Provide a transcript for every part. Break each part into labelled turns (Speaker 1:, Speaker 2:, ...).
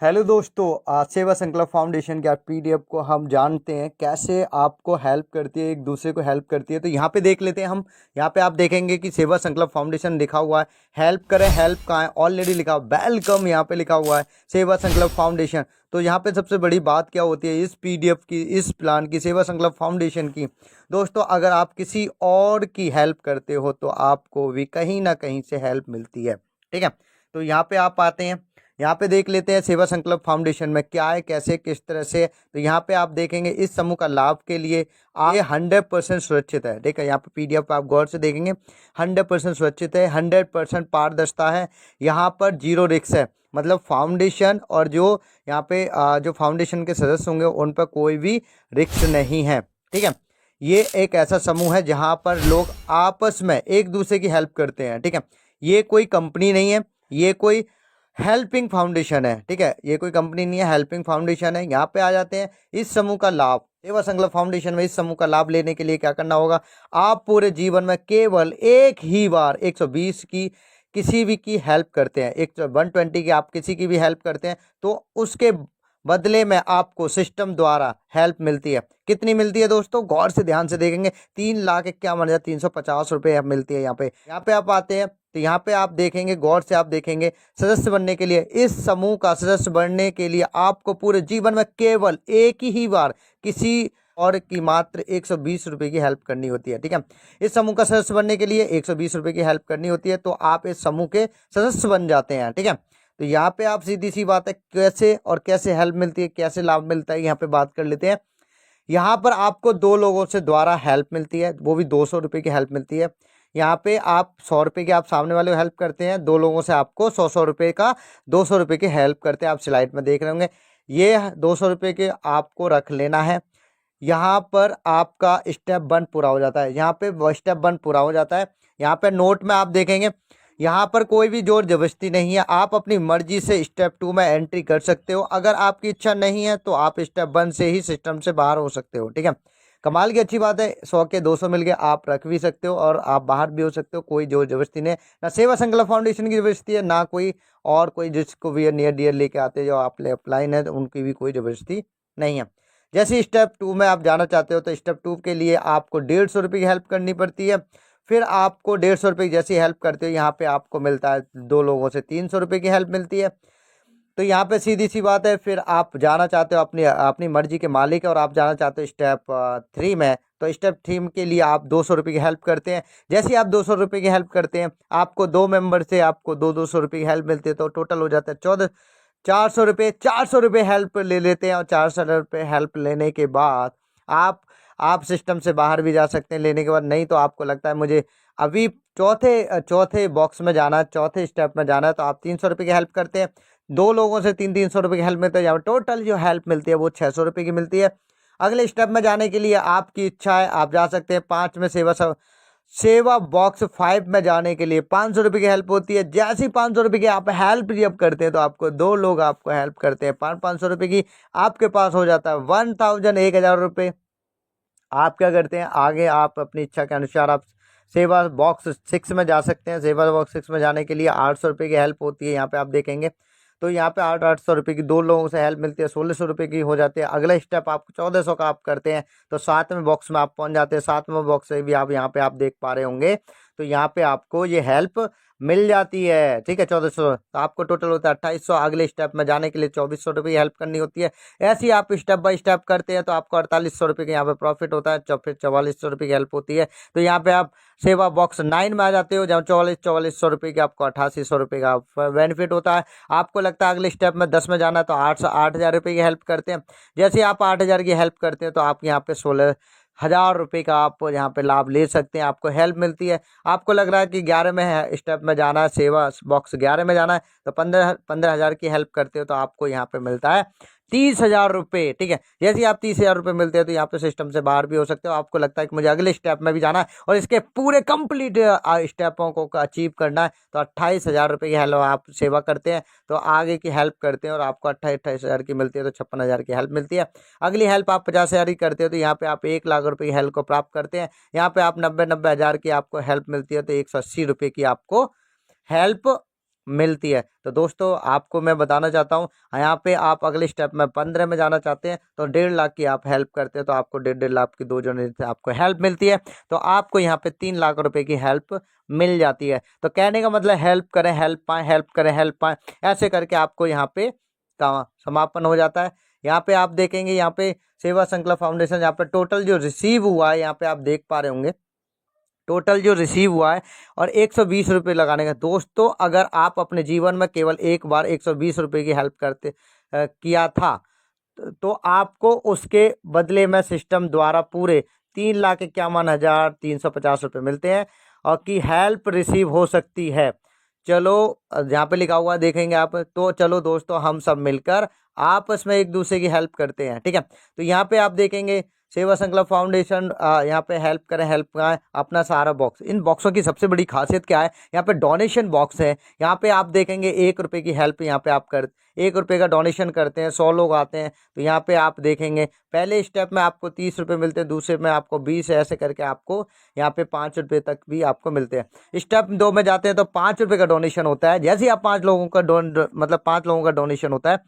Speaker 1: Hello दोस्तों, आज सेवा संकल्प फाउंडेशन के पीडीएफ को हम जानते हैं कैसे आपको हेल्प करती है, एक दूसरे को हेल्प करती है। तो यहाँ पे देख लेते हैं हम। यहाँ पे आप देखेंगे कि सेवा संकल्प फाउंडेशन लिखा हुआ है। हेल्प करें, हेल्प कहाँ है, ऑलरेडी लिखा हुआ, वेलकम यहाँ पे लिखा हुआ है सेवा संकल्प फाउंडेशन। तो यहाँ पे सबसे बड़ी बात क्या होती है इस पीडीएफ की, इस प्लान की, सेवा संकल्प फाउंडेशन की। दोस्तों, अगर आप किसी और की हेल्प करते हो तो आपको भी कहीं ना कहीं से हेल्प मिलती है। ठीक है, तो यहाँ पे आप आते हैं, यहाँ पे देख लेते हैं सेवा संकल्प फाउंडेशन में क्या है, कैसे, किस तरह से। तो यहाँ पे आप देखेंगे इस समूह का लाभ के लिए ये 100% सुरक्षित है। ठीक है, यहाँ पे पीडीएफ आप गौर से देखेंगे, 100% सुरक्षित है, 100% पारदर्शिता है। यहाँ पर जीरो रिस्क है, मतलब फाउंडेशन और जो यहाँ पे जो फाउंडेशन के सदस्य होंगे उन पर कोई भी रिस्क नहीं है। ठीक है, ये एक ऐसा समूह है जहाँ पर लोग आपस में एक दूसरे की हेल्प करते हैं। ठीक है, ये कोई कंपनी नहीं है, ये कोई हेल्पिंग फाउंडेशन है। ठीक है, ये कोई कंपनी नहीं है, हेल्पिंग फाउंडेशन है। यहाँ पे आ जाते हैं इस समूह का लाभ, सेवा संकल्प फाउंडेशन में इस समूह का लाभ लेने के लिए क्या करना होगा। आप पूरे जीवन में केवल एक ही बार 120 की किसी भी की हेल्प करते हैं, 120 की आप किसी की भी हेल्प करते हैं तो उसके बदले में आपको सिस्टम द्वारा हेल्प मिलती है। कितनी मिलती है दोस्तों, गौर से ध्यान से देखेंगे, 3,51,350 रुपये मिलती है। यहाँ पे आप आते हैं तो यहाँ पे आप देखेंगे, गौर से आप देखेंगे, सदस्य बनने के लिए, इस समूह का सदस्य बनने के लिए आपको पूरे जीवन में केवल एक ही बार किसी और की मात्र 120 रुपये की हेल्प करनी होती है। ठीक है, इस समूह का सदस्य बनने के लिए 120 रुपये की हेल्प करनी होती है, तो आप इस समूह के सदस्य बन जाते हैं। ठीक है, तो यहाँ पे आप सीधी सी बात है कैसे और कैसे हेल्प मिलती है, कैसे लाभ मिलता है, यहाँ पे बात कर लेते हैं। यहाँ पर आपको दो लोगों से द्वारा हेल्प मिलती है, वो भी 200 रुपये की हेल्प मिलती है। यहाँ पे आप 100 रुपये की आप सामने वाले को हेल्प करते हैं, दो लोगों से आपको 100-100 रुपये का 200 रुपये की हेल्प करते हैं। आप स्लाइड में देख रहे होंगे, ये 200 रुपये के आपको रख लेना है। यहाँ पर आपका स्टेप 1 पूरा हो जाता है, यहाँ पे स्टेप 1 पूरा हो जाता है। यहाँ पे नोट में आप देखेंगे, यहाँ पर कोई भी जोर जबरदस्ती नहीं है, आप अपनी मर्जी से स्टेप 2 में एंट्री कर सकते हो। अगर आपकी इच्छा नहीं है तो आप स्टेप 1 से ही सिस्टम से बाहर हो सकते हो। ठीक है, कमाल की अच्छी बात है, 100 के 200 मिल गए, आप रख भी सकते हो और आप बाहर भी हो सकते हो, कोई जोर जबरदस्ती नहीं है। ना सेवा संकल्प फाउंडेशन की जबरदस्ती है, ना कोई और कोई जिसको भी नियर डियर लेके आते हैं जो आप अप्लाइन है, तो उनकी भी कोई जबरदस्ती नहीं है। जैसे स्टेप 2 में आप जाना चाहते हो तो स्टेप 2 के लिए आपको 150 रुपये की हेल्प करनी पड़ती है। फिर आपको 150 रुपये जैसी हेल्प करते हो, यहाँ पे आपको मिलता है दो लोगों से 300 रुपये की हेल्प मिलती है। तो यहाँ पे सीधी सी बात है, फिर आप जाना चाहते हो, अपनी अपनी मर्जी के मालिक है और आप जाना चाहते हो स्टेप 3 में, तो स्टेप 3 के लिए आप 200 रुपये की हेल्प करते हैं। जैसे ही आप 200 रुपये की हेल्प करते हैं, आपको दो मेंबर से आपको 200 रुपये की हेल्प मिलती है, तो टोटल हो जाता है 400 रुपये। 400 रुपये हेल्प ले लेते हैं और 400 रुपये हेल्प लेने के बाद आप सिस्टम से बाहर भी जा सकते हैं लेने के बाद। नहीं तो आपको लगता है मुझे अभी चौथे चौथे बॉक्स में जाना है, चौथे स्टेप में जाना है, तो आप 300 रुपये की हेल्प करते हैं। दो लोगों से 300 रुपये की हेल्प मिलती है, यहाँ टोटल जो हेल्प मिलती है वो 600 रुपये की मिलती है। अगले स्टेप में जाने के लिए आपकी इच्छा है, आप जा सकते हैं 5 में सेवा बॉक्स 5 में जाने के लिए 500 रुपये की हेल्प होती है। जैसी 500 रुपये की आप हेल्प जब करते हैं तो आपको दो लोग आपको हेल्प करते हैं 500 रुपये की, आपके पास हो जाता है 1,000 आप क्या करते हैं आगे, आप अपनी इच्छा के अनुसार आप सेवा बॉक्स 6 में जा सकते हैं। सेवा बॉक्स 6 में जाने के लिए 800 रुपये की हेल्प होती है, यहाँ पे आप देखेंगे। तो यहाँ पे 800 रुपये की दो लोगों से हेल्प मिलती है, 1600 रुपये की हो जाती है। अगला स्टेप आप 1400 का आप करते हैं तो 7वें बॉक्स में आप पहुँच जाते हैं। 7वें बॉक्स से भी आप यहाँ पे आप देख पा रहे होंगे, तो यहाँ पे आपको ये हेल्प मिल जाती है। ठीक है, 1400, तो आपको टोटल होता है 2800। अगले स्टेप में जाने के लिए 2400 रुपये की हेल्प करनी होती है। ऐसे ही आप स्टेप बाय स्टेप करते हैं तो आपको 4800 रुपये का यहाँ पे प्रॉफिट होता है, फिर 4400 रुपये की हेल्प होती है। तो यहाँ पे आप सेवा बॉक्स 9 में आ जाते हो, जहाँ 4400 रुपये की आपको 8800 रुपये का बेनिफिट होता है। आपको लगता है अगले स्टेप में 10 में जाना है तो 8,000 रुपये की हेल्प करते हैं। जैसे आप 8,000 की हेल्प करते हैं तो आप यहाँ पे 16,000 रुपये का आप यहाँ पे लाभ ले सकते हैं, आपको हेल्प मिलती है। आपको लग रहा है कि 11 में है स्टेप में जाना है, सेवा बॉक्स 11 में जाना है, तो 15,000 की हेल्प करते हो तो आपको यहाँ पे मिलता है 30,000 रुपये। ठीक है, जैसे ही आप 30,000 रुपये मिलते हैं तो यहाँ पे सिस्टम से बाहर भी हो सकते हो। आपको लगता है कि मुझे अगले स्टेप में भी जाना है और इसके पूरे कंप्लीट स्टेपों को अचीव करना है, तो 28,000 रुपये की हेल्प आप सेवा करते हैं तो आगे की हेल्प करते हैं और आपको 28,000 की मिलती है, तो 56,000 की हेल्प मिलती है। अगली हेल्प आप 50,000 की करते हो तो यहाँ पे आप 1,00,000 रुपये की हेल्प को प्राप्त करते हैं। यहाँ पे आप 90,000 की आपको हेल्प मिलती है तो 180 रुपये की आपको हेल्प मिलती है। तो दोस्तों आपको मैं बताना चाहता हूँ, यहाँ पे आप अगले स्टेप में 15 में जाना चाहते हैं तो 1.5 लाख की आप हेल्प करते हैं तो आपको 1.5 लाख की 2 जनवरी से आपको हेल्प मिलती है। तो आपको यहाँ पे 3 लाख रुपए की हेल्प मिल जाती है। तो कहने का मतलब हेल्प करें हेल्प पाएं, हेल्प करें हेल्प पाएं, ऐसे करके आपको यहाँ पे समापन हो जाता है। यहाँ पे आप देखेंगे, यहाँ पे सेवा संकल्प फाउंडेशन, यहाँ पे टोटल जो रिसीव हुआ है यहाँ पे आप देख पा रहे होंगे, टोटल जो रिसीव हुआ है और 120 रुपये लगाने का। दोस्तों अगर आप अपने जीवन में केवल एक बार 120 रुपये की हेल्प किया था तो आपको उसके बदले में सिस्टम द्वारा पूरे 3,51,350 रुपये मिलते हैं और की हेल्प रिसीव हो सकती है। चलो यहाँ पे लिखा हुआ देखेंगे आप, तो चलो दोस्तों हम सब मिलकर आपस में एक दूसरे की हेल्प करते हैं, ठीक है। तो यहाँ पे आप देखेंगे सेवा संकल्प फाउंडेशन, यहाँ पे हेल्प करें हेल्प का अपना सारा बॉक्स। इन बॉक्सों की सबसे बड़ी खासियत क्या है, यहाँ पे डोनेशन बॉक्स है। यहाँ पे आप देखेंगे 1 रुपये की हेल्प यहाँ पे आप 1 रुपये का डोनेशन करते हैं, 100 लोग आते हैं तो यहाँ पे आप देखेंगे पहले स्टेप में आपको 30 रुपये मिलते हैं, दूसरे में आपको 20, ऐसे करके आपको यहाँ पे 5 रुपये तक भी आपको मिलते हैं। स्टेप 2 में जाते हैं तो 5 रुपये का डोनेशन होता है। जैसे ही आप 5 लोगों का 5 लोगों का डोनेशन होता है,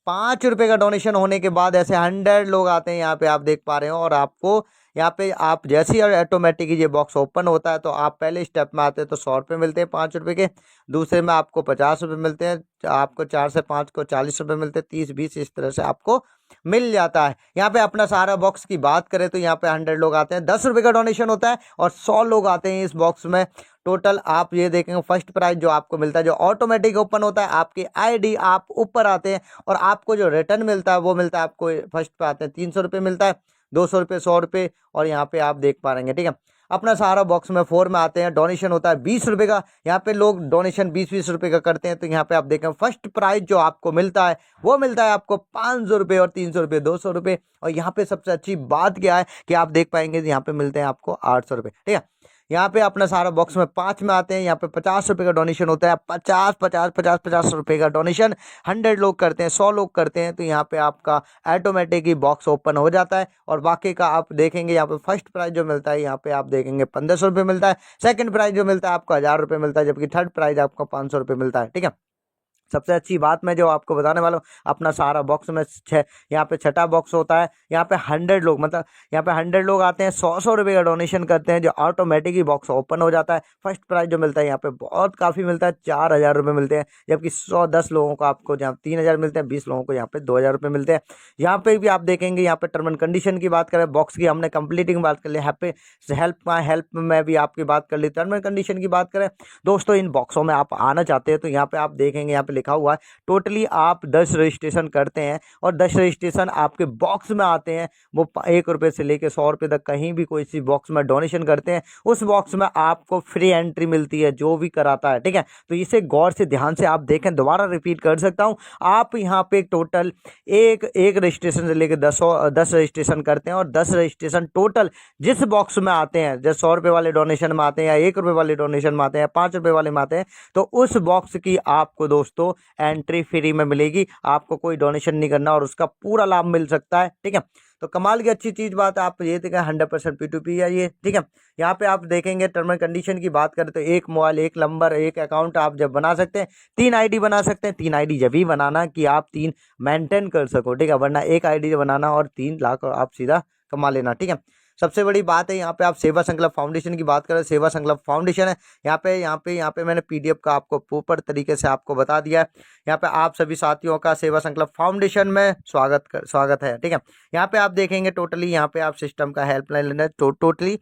Speaker 1: 5 रुपये का डोनेशन होने के बाद ऐसे 100 लोग आते हैं, यहाँ पे आप देख पा रहे हो। और आपको यहाँ पे आप जैसे ही ऑटोमेटिक ये बॉक्स ओपन होता है तो आप पहले स्टेप में आते हैं तो 100 रुपये मिलते हैं 5 रुपये के, दूसरे में आपको 50 रुपये मिलते हैं, आपको 4 से 5 को 40 रुपये मिलते हैं, 30, 20 इस तरह से आपको मिल जाता है। यहाँ पे अपना सारा बॉक्स की बात करें तो यहाँ पे 100 लोग आते हैं, 10 रुपये का डोनेशन होता है और 100 लोग आते हैं इस बॉक्स में। टोटल आप ये देखेंगे फर्स्ट प्राइज जो आपको मिलता है जो ऑटोमेटिक ओपन होता है, आपकी आईडी आप ऊपर आते हैं और आपको जो रिटर्न मिलता है वो मिलता है आपको फर्स्ट पे आते हैं 300 रुपये मिलता है, 200 रुपये, 100 रुपये और यहाँ पे आप देख पा रहे, ठीक है। अपना सारा बॉक्स में 4 में आते हैं, डोनेशन होता है 20 रुपये का। यहाँ पे लोग डोनेशन 20-20 रुपये का करते हैं तो यहाँ पे आप देखें फर्स्ट प्राइज जो आपको मिलता है वो मिलता है आपको 500 रुपये और 300 रुपये, 200 रुपये। और यहाँ पे सबसे अच्छी बात क्या है कि आप देख पाएंगे यहाँ पे मिलते हैं आपको 800 रुपये, ठीक है। यहाँ पे अपना सारा बॉक्स में 5 में आते हैं, यहाँ पे 50 रुपये का डोनेशन होता है, 50 रुपये का डोनेशन 100 लोग करते हैं, 100 लोग करते हैं तो यहाँ पे आपका ऑटोमेटिक ही बॉक्स ओपन हो जाता है। और बाकी का आप देखेंगे यहाँ पे फर्स्ट प्राइज जो मिलता है यहाँ पे आप देखेंगे 1500 रुपये मिलता है, सेकंड प्राइज जो मिलता है आपको 1000 रुपये मिलता है, जबकि थर्ड प्राइज आपको 500 रुपये मिलता है, ठीक है। सबसे अच्छी बात मैं जो आपको बताने वाला हूँ, अपना सारा बॉक्स में यहाँ पे छठा बॉक्स होता है, यहाँ पे 100 लोग मतलब यहाँ पे 100 लोग आते हैं, 100 रुपये का डोनेशन करते हैं जो ऑटोमेटिक ही बॉक्स ओपन हो जाता है। फर्स्ट प्राइज जो मिलता है यहाँ पे बहुत काफ़ी मिलता है, 4000 रुपये मिलते हैं, जबकि 10 लोगों को आपको जहाँ 3000 मिलते हैं, 20 लोगों को यहाँ पे 2000 रुपये मिलते हैं। यहाँ पे भी आप देखेंगे यहाँ पे टर्म एंड कंडीशन की बात करें, बॉक्स की हमने कंप्लीटिंग बात कर ली, हेल्प में भी आपकी बात कर ली, टर्म एंड कंडीशन की बात करें दोस्तों, इन बॉक्सों में आप आना चाहते हैं तो यहाँ पे आप देखेंगे यहाँ पे लिखा हुआ है टोटली आप 10 रजिस्ट्रेशन करते हैं और 10 रजिस्ट्रेशन आपके बॉक्स में आते हैं। वो 1 रुपये से लेकर 100 रुपये तक कहीं भी कोई सी बॉक्स में डोनेशन करते हैं, उस बॉक्स में आपको फ्री एंट्री मिलती है जो भी कराता है, ठीक है। तो इसे गौर से ध्यान से आप देखें, दोबारा रिपीट कर सकता हूँ, आप यहाँ पे टोटल एक रजिस्ट्रेशन से लेकर 10 रजिस्ट्रेशन करते हैं और 10 रजिस्ट्रेशन टोटल जिस बॉक्स में आते हैं, जैसे 100 रुपये वाले डोनेशन में आते हैं या 1 रुपये वाले डोनेशन में आते हैं, 5 रुपये वाले में आते हैं, तो उस बॉक्स की आपको दोस्तों एंट्री फ्री में मिलेगी, आपको कोई डोनेशन नहीं करना और उसका पूरा लाभ मिल सकता है, ठीक है। तो कमाल की अच्छी चीज़ बात है, आप ये देखें 100% P2P है ये, ठीक है। यहाँ पे आप देखेंगे टर्म एंड कंडीशन की बात करें तो एक मोबाइल, एक नंबर, एक अकाउंट आप जब बना सकते हैं, 3 आईडी बना सकते हैं। 3 आईडी जब भी बनाना कि आप 3 मेंटेन कर सको, ठीक है, वरना एक आईडी बनाना और 3 लाख आप सीधा कमा लेना, ठीक है। सबसे बड़ी बात है यहाँ पे आप सेवा संकल्प फाउंडेशन की बात करें, सेवा संकल्प फाउंडेशन है यहाँ पे मैंने PDF का आपको प्रॉपर तरीके से आपको बता दिया है। यहाँ पे आप सभी साथियों का सेवा संकल्प फाउंडेशन में स्वागत है, ठीक है। यहाँ पे आप देखेंगे टोटली यहाँ पे आप सिस्टम का हेल्पलाइन लेना टोटली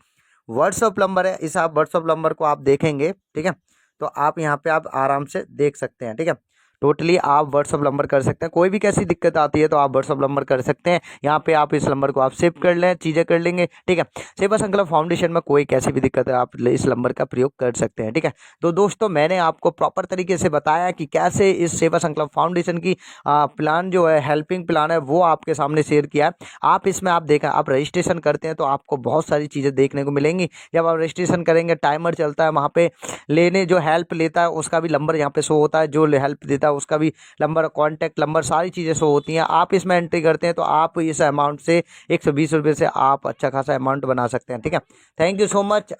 Speaker 1: व्हाट्सअप नंबर है, इस आप व्हाट्सअप नंबर को आप देखेंगे, ठीक है। तो आप यहाँ पे आप आराम से देख सकते हैं, ठीक है। टोटली आप व्हाट्सअप नंबर कर सकते हैं, कोई भी कैसी दिक्कत आती है तो आप व्हाट्सअप नंबर कर सकते हैं। यहाँ पे आप इस नंबर को आप सेव कर लें, चीज़ें कर लेंगे, ठीक है। सेवा संकल्प फाउंडेशन में कोई कैसी भी दिक्कत है आप इस नंबर का प्रयोग कर सकते हैं, ठीक है। तो दोस्तों मैंने आपको प्रॉपर तरीके से बताया कि कैसे इस सेवा संकल्प फाउंडेशन की प्लान जो है, हेल्पिंग प्लान है, वो आपके सामने शेयर किया है। आप इसमें आप देखें, आप रजिस्ट्रेशन करते हैं तो आपको बहुत सारी चीज़ें देखने को मिलेंगी। जब आप रजिस्ट्रेशन करेंगे टाइमर चलता है, वहाँ पे लेने जो हेल्प लेता है उसका भी नंबर यहाँ पे शो होता है, जो हेल्प देता है उसका भी नंबर, कॉन्टैक्ट नंबर, सारी चीज़ें शो होती हैं। आप इसमें एंट्री करते हैं तो आप इस अमाउंट से 120 रुपये से आप अच्छा खासा अमाउंट बना सकते हैं, ठीक है। Thank you so much.